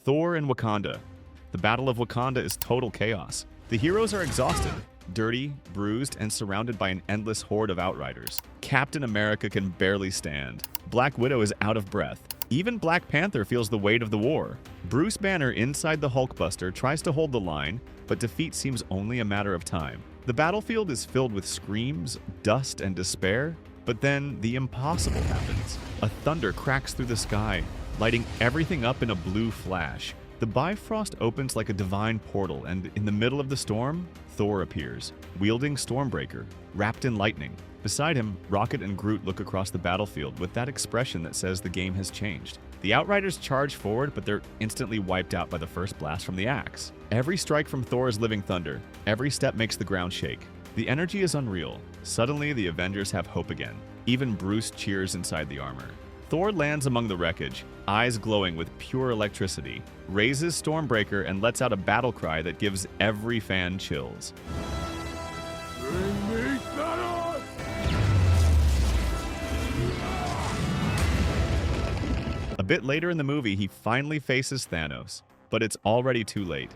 Thor and Wakanda. The Battle of Wakanda is total chaos. The heroes are exhausted, dirty, bruised, and surrounded by an endless horde of outriders. Captain America can barely stand. Black Widow is out of breath. Even Black Panther feels the weight of the war. Bruce Banner inside the Hulkbuster tries to hold the line, but defeat seems only a matter of time. The battlefield is filled with screams, dust, and despair, but then the impossible happens. A thunder cracks through the sky, lighting everything up in a blue flash. The Bifrost opens like a divine portal, and in the middle of the storm, Thor appears, wielding Stormbreaker, wrapped in lightning. Beside him, Rocket and Groot look across the battlefield with that expression that says the game has changed. The Outriders charge forward, but they're instantly wiped out by the first blast from the axe. Every strike from Thor is living thunder. Every step makes the ground shake. The energy is unreal. Suddenly, the Avengers have hope again. Even Bruce cheers inside the armor. Thor lands among the wreckage, eyes glowing with pure electricity, raises Stormbreaker, and lets out a battle cry that gives every fan chills. Bring me Thanos! A bit later in the movie, he finally faces Thanos, but it's already too late.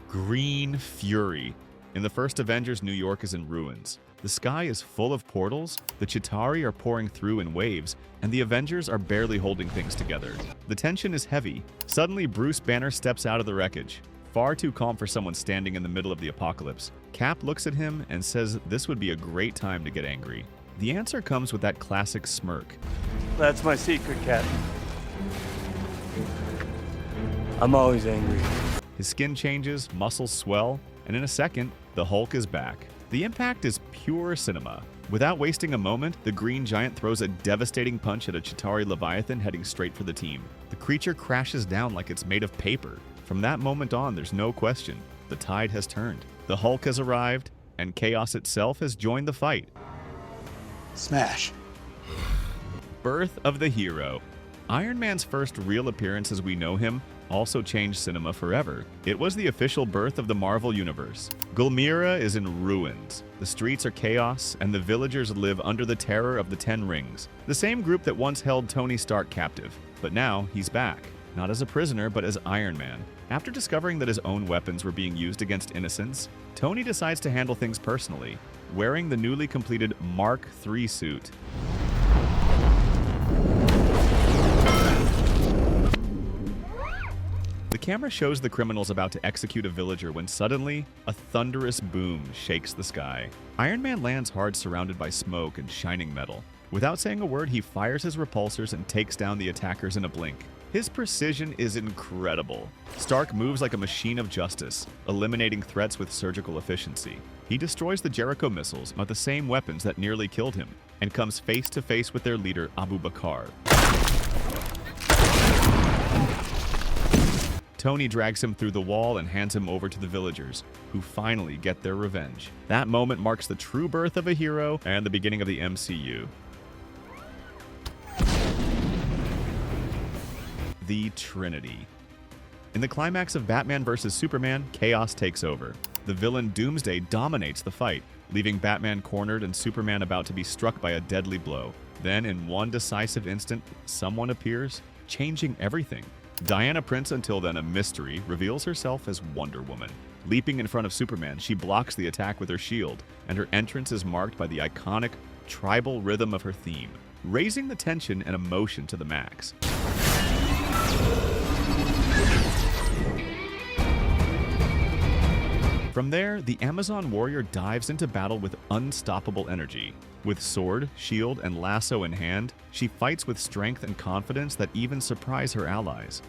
Green Fury. In the first Avengers, New York is in ruins. The sky is full of portals, the Chitauri are pouring through in waves, and the Avengers are barely holding things together. The tension is heavy. Suddenly, Bruce Banner steps out of the wreckage. Far too calm for someone standing in the middle of the apocalypse. Cap looks at him and says this would be a great time to get angry. The answer comes with that classic smirk. That's my secret, Cap. I'm always angry. His skin changes, muscles swell, and in a second, the Hulk is back. The impact is pure cinema. Without wasting a moment, the Green Giant throws a devastating punch at a Chitauri Leviathan heading straight for the team. The creature crashes down like it's made of paper. From that moment on, there's no question. The tide has turned. The Hulk has arrived, and chaos itself has joined the fight. Smash. Birth of the hero. Iron Man's first real appearance as we know him also changed cinema forever. It was the official birth of the Marvel Universe. Gulmira is in ruins. The streets are chaos, and the villagers live under the terror of the Ten Rings, the same group that once held Tony Stark captive. But now he's back, not as a prisoner, but as Iron Man. After discovering that his own weapons were being used against innocents, Tony decides to handle things personally, wearing the newly completed Mark III suit. The camera shows the criminals about to execute a villager when suddenly, a thunderous boom shakes the sky. Iron Man lands hard surrounded by smoke and shining metal. Without saying a word, he fires his repulsors and takes down the attackers in a blink. His precision is incredible. Stark moves like a machine of justice, eliminating threats with surgical efficiency. He destroys the Jericho missiles, the same weapons that nearly killed him, and comes face to face with their leader, Abu Bakr. Tony drags him through the wall and hands him over to the villagers, who finally get their revenge. That moment marks the true birth of a hero and the beginning of the MCU. The Trinity. In the climax of Batman vs. Superman, chaos takes over. The villain Doomsday dominates the fight, leaving Batman cornered and Superman about to be struck by a deadly blow. Then, in one decisive instant, someone appears, changing everything. Diana Prince, until then a mystery, reveals herself as Wonder Woman. Leaping in front of Superman, she blocks the attack with her shield, and her entrance is marked by the iconic tribal rhythm of her theme, raising the tension and emotion to the max. From there, the Amazon warrior dives into battle with unstoppable energy. With sword, shield, and lasso in hand, she fights with strength and confidence that even surprise her allies.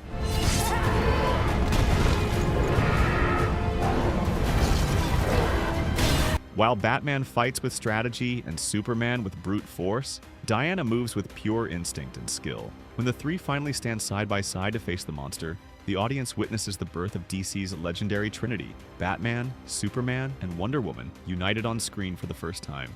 While Batman fights with strategy and Superman with brute force, Diana moves with pure instinct and skill. When the three finally stand side by side to face the monster, the audience witnesses the birth of DC's legendary trinity, Batman, Superman, and Wonder Woman, united on screen for the first time.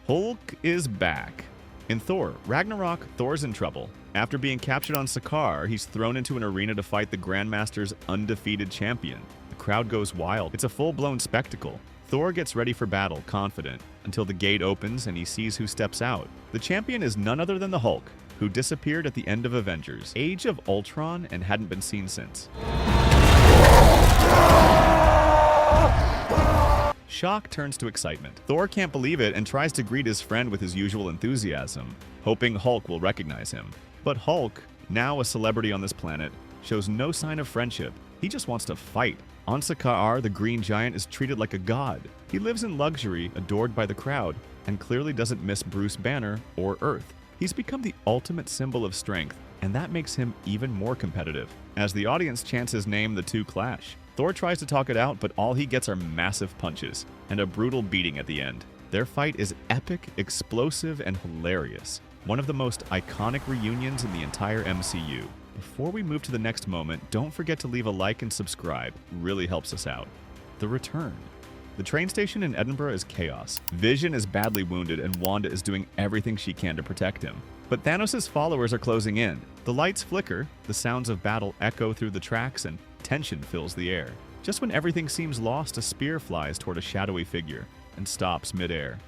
Hulk is back. In Thor, Ragnarok, Thor's in trouble. After being captured on Sakaar, he's thrown into an arena to fight the Grandmaster's undefeated champion. The crowd goes wild. It's a full-blown spectacle. Thor gets ready for battle, confident, until the gate opens and he sees who steps out. The champion is none other than the Hulk. who disappeared at the end of Avengers: Age of Ultron and hadn't been seen since. Shock turns to excitement. Thor can't believe it and tries to greet his friend with his usual enthusiasm, hoping Hulk will recognize him. But Hulk, now a celebrity on this planet, shows no sign of friendship. He just wants to fight. On Sakaar, the Green Giant is treated like a god. He lives in luxury, adored by the crowd, and clearly doesn't miss Bruce Banner or Earth. He's become the ultimate symbol of strength, and that makes him even more competitive. As the audience chants his name, the two clash. Thor tries to talk it out, but all he gets are massive punches and a brutal beating at the end. Their fight is epic, explosive, and hilarious. One of the most iconic reunions in the entire MCU. Before we move to the next moment, don't forget to leave a like and subscribe. It really helps us out. The return. The train station in Edinburgh is chaos. Vision is badly wounded and Wanda is doing everything she can to protect him. But Thanos' followers are closing in. The lights flicker, the sounds of battle echo through the tracks, and tension fills the air. Just when everything seems lost, a spear flies toward a shadowy figure and stops midair.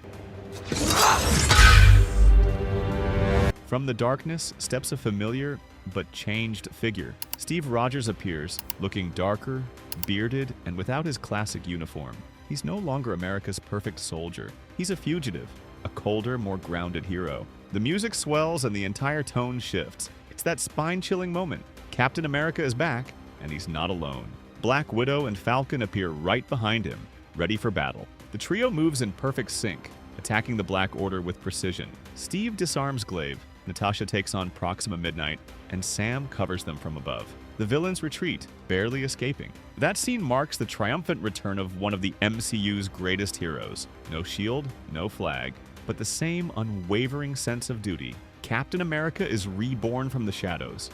From the darkness steps a familiar but changed figure. Steve Rogers appears, looking darker, bearded, and without his classic uniform. He's no longer America's perfect soldier. He's a fugitive, a colder, more grounded hero. The music swells and the entire tone shifts. It's that spine-chilling moment. Captain America is back, and he's not alone. Black Widow and Falcon appear right behind him, ready for battle. The trio moves in perfect sync, attacking the Black Order with precision. Steve disarms Glaive, Natasha takes on Proxima Midnight, and Sam covers them from above. The villains retreat, barely escaping. That scene marks the triumphant return of one of the MCU's greatest heroes. No shield, no flag, but the same unwavering sense of duty. Captain America is reborn from the shadows.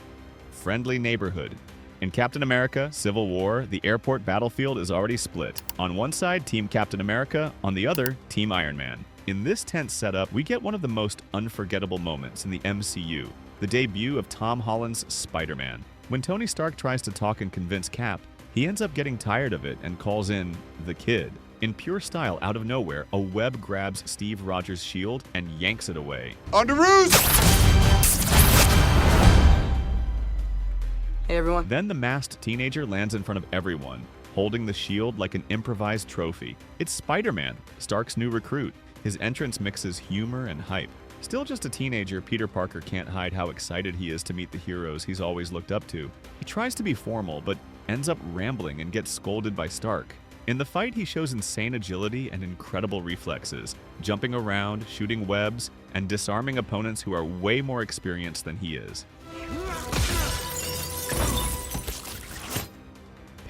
Friendly neighborhood. In Captain America: Civil War, the airport battlefield is already split. On one side, Team Captain America, on the other, Team Iron Man. In this tense setup, we get one of the most unforgettable moments in the MCU, the debut of Tom Holland's Spider-Man. When Tony Stark tries to talk and convince Cap, he ends up getting tired of it and calls in the kid. In pure style, out of nowhere, a web grabs Steve Rogers' shield and yanks it away. On the roost! Hey everyone. Then the masked teenager lands in front of everyone, holding the shield like an improvised trophy. It's Spider-Man, Stark's new recruit. His entrance mixes humor and hype. Still just a teenager, Peter Parker can't hide how excited he is to meet the heroes he's always looked up to. He tries to be formal, but ends up rambling and gets scolded by Stark. In the fight, he shows insane agility and incredible reflexes, jumping around, shooting webs, and disarming opponents who are way more experienced than he is.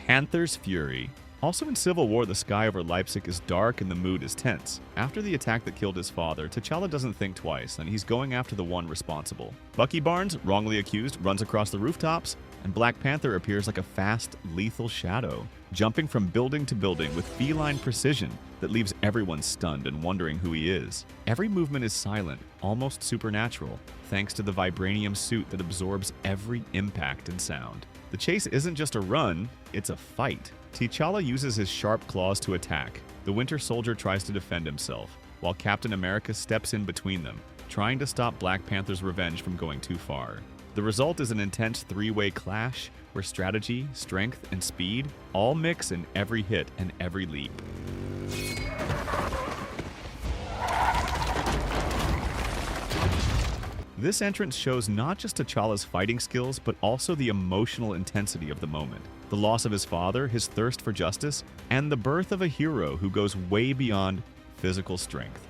Panther's Fury. Also in Civil War, the sky over Leipzig is dark and the mood is tense. After the attack that killed his father, T'Challa doesn't think twice, and he's going after the one responsible. Bucky Barnes, wrongly accused, runs across the rooftops, and Black Panther appears like a fast, lethal shadow, jumping from building to building with feline precision that leaves everyone stunned and wondering who he is. Every movement is silent, almost supernatural, thanks to the vibranium suit that absorbs every impact and sound. The chase isn't just a run, it's a fight. T'Challa uses his sharp claws to attack. The Winter Soldier tries to defend himself, while Captain America steps in between them, trying to stop Black Panther's revenge from going too far. The result is an intense three-way clash where strategy, strength, and speed all mix in every hit and every leap. This entrance shows not just T'Challa's fighting skills, but also the emotional intensity of the moment. The loss of his father, his thirst for justice, and the birth of a hero who goes way beyond physical strength.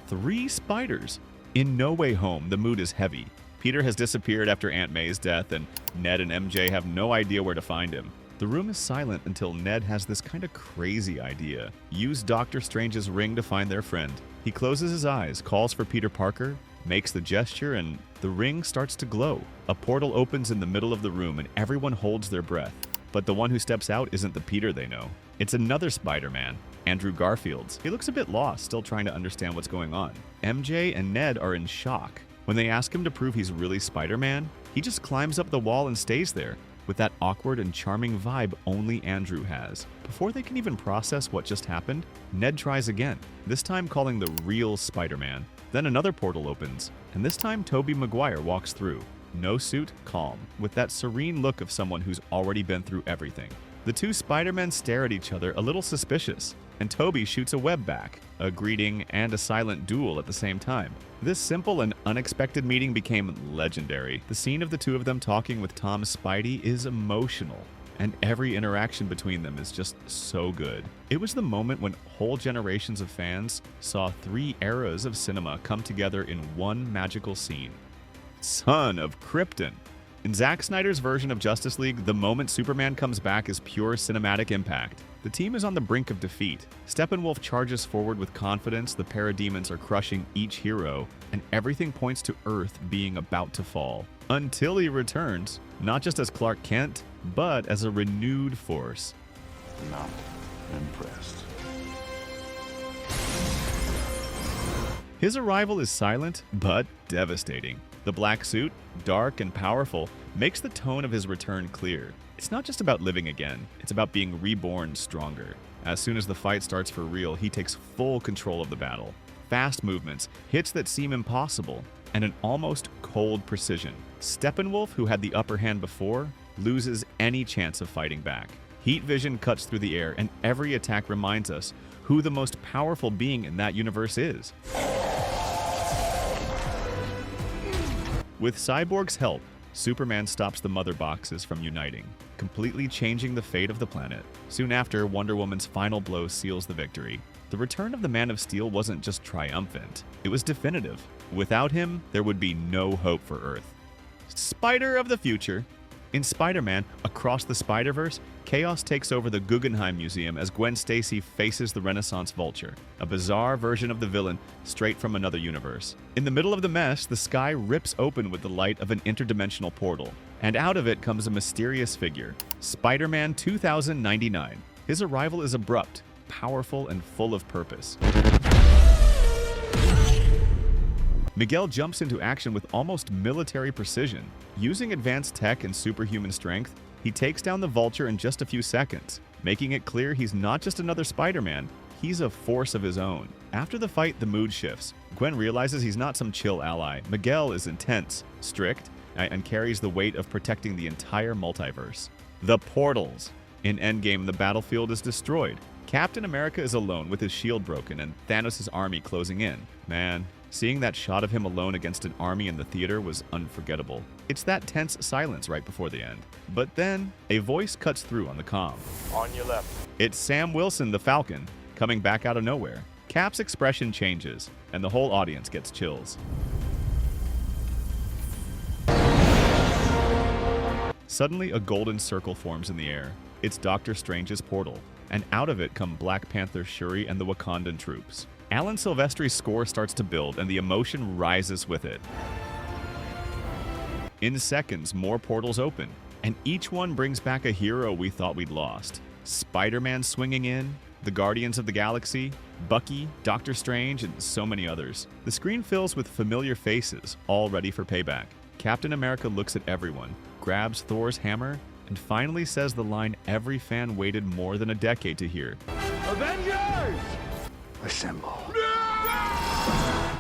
3 spiders. In No Way Home, the mood is heavy. Peter has disappeared after Aunt May's death, and Ned and MJ have no idea where to find him. The room is silent until Ned has this kind of crazy idea. Use Doctor Strange's ring to find their friend. He closes his eyes, calls for Peter Parker, makes the gesture, and the ring starts to glow. A portal opens in the middle of the room and everyone holds their breath. But the one who steps out isn't the Peter they know. It's another Spider-Man, Andrew Garfield's. He looks a bit lost, still trying to understand what's going on. MJ and Ned are in shock. When they ask him to prove he's really Spider-Man, he just climbs up the wall and stays there, with that awkward and charming vibe only Andrew has. Before they can even process what just happened, Ned tries again, this time calling the real Spider-Man. Then another portal opens, and this time Tobey Maguire walks through. No suit, calm, with that serene look of someone who's already been through everything. The two Spider-Men stare at each other a little suspicious, and Tobey shoots a web back, a greeting and a silent duel at the same time. This simple and unexpected meeting became legendary. The scene of the two of them talking with Tom's Spidey is emotional, and every interaction between them is just so good. It was the moment when whole generations of fans saw 3 eras of cinema come together in one magical scene. Son of Krypton. In Zack Snyder's version of Justice League, the moment Superman comes back is pure cinematic impact. The team is on the brink of defeat. Steppenwolf charges forward with confidence, the parademons are crushing each hero, and everything points to Earth being about to fall. Until he returns, not just as Clark Kent, but as a renewed force. Not impressed. His arrival is silent, but devastating. The black suit, dark and powerful, makes the tone of his return clear. It's not just about living again, it's about being reborn stronger. As soon as the fight starts for real, he takes full control of the battle. Fast movements, hits that seem impossible, and an almost cold precision. Steppenwolf, who had the upper hand before, loses any chance of fighting back. Heat vision cuts through the air, and every attack reminds us who the most powerful being in that universe is. With Cyborg's help, Superman stops the Mother Boxes from uniting, completely changing the fate of the planet. Soon after, Wonder Woman's final blow seals the victory. The return of the Man of Steel wasn't just triumphant, it was definitive. Without him, there would be no hope for Earth. Spider of the future. In Spider-Man, Across the Spider-Verse, chaos takes over the Guggenheim Museum as Gwen Stacy faces the Renaissance Vulture, a bizarre version of the villain straight from another universe. In the middle of the mess, the sky rips open with the light of an interdimensional portal, and out of it comes a mysterious figure, Spider-Man 2099. His arrival is abrupt, powerful, and full of purpose. Miguel jumps into action with almost military precision. Using advanced tech and superhuman strength, he takes down the Vulture in just a few seconds, making it clear he's not just another Spider-Man, he's a force of his own. After the fight, the mood shifts. Gwen realizes he's not some chill ally. Miguel is intense, strict, and carries the weight of protecting the entire multiverse. The portals. In Endgame, the battlefield is destroyed. Captain America is alone with his shield broken and Thanos' army closing in. Man, seeing that shot of him alone against an army in the theater was unforgettable. It's that tense silence right before the end. But then, a voice cuts through on the comm. On your left. It's Sam Wilson, the Falcon, coming back out of nowhere. Cap's expression changes, and the whole audience gets chills. Suddenly, a golden circle forms in the air. It's Doctor Strange's portal, and out of it come Black Panther Shuri and the Wakandan troops. Alan Silvestri's score starts to build, and the emotion rises with it. In seconds, more portals open, and each one brings back a hero we thought we'd lost. Spider-Man swinging in, the Guardians of the Galaxy, Bucky, Doctor Strange, and so many others. The screen fills with familiar faces, all ready for payback. Captain America looks at everyone, grabs Thor's hammer, and finally says the line every fan waited more than a decade to hear. Avengers! Assemble.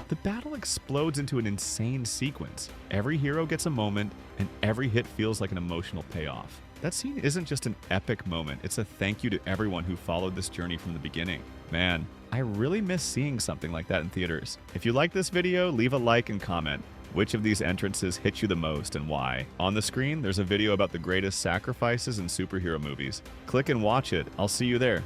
The battle explodes into an insane sequence. Every hero gets a moment, and every hit feels like an emotional payoff. That scene isn't just an epic moment, it's a thank you to everyone who followed this journey from the beginning. Man, I really miss seeing something like that in theaters. If you like this video, leave a like and comment. Which of these entrances hit you the most and why? On the screen, there's a video about the greatest sacrifices in superhero movies. Click and watch it. I'll see you there.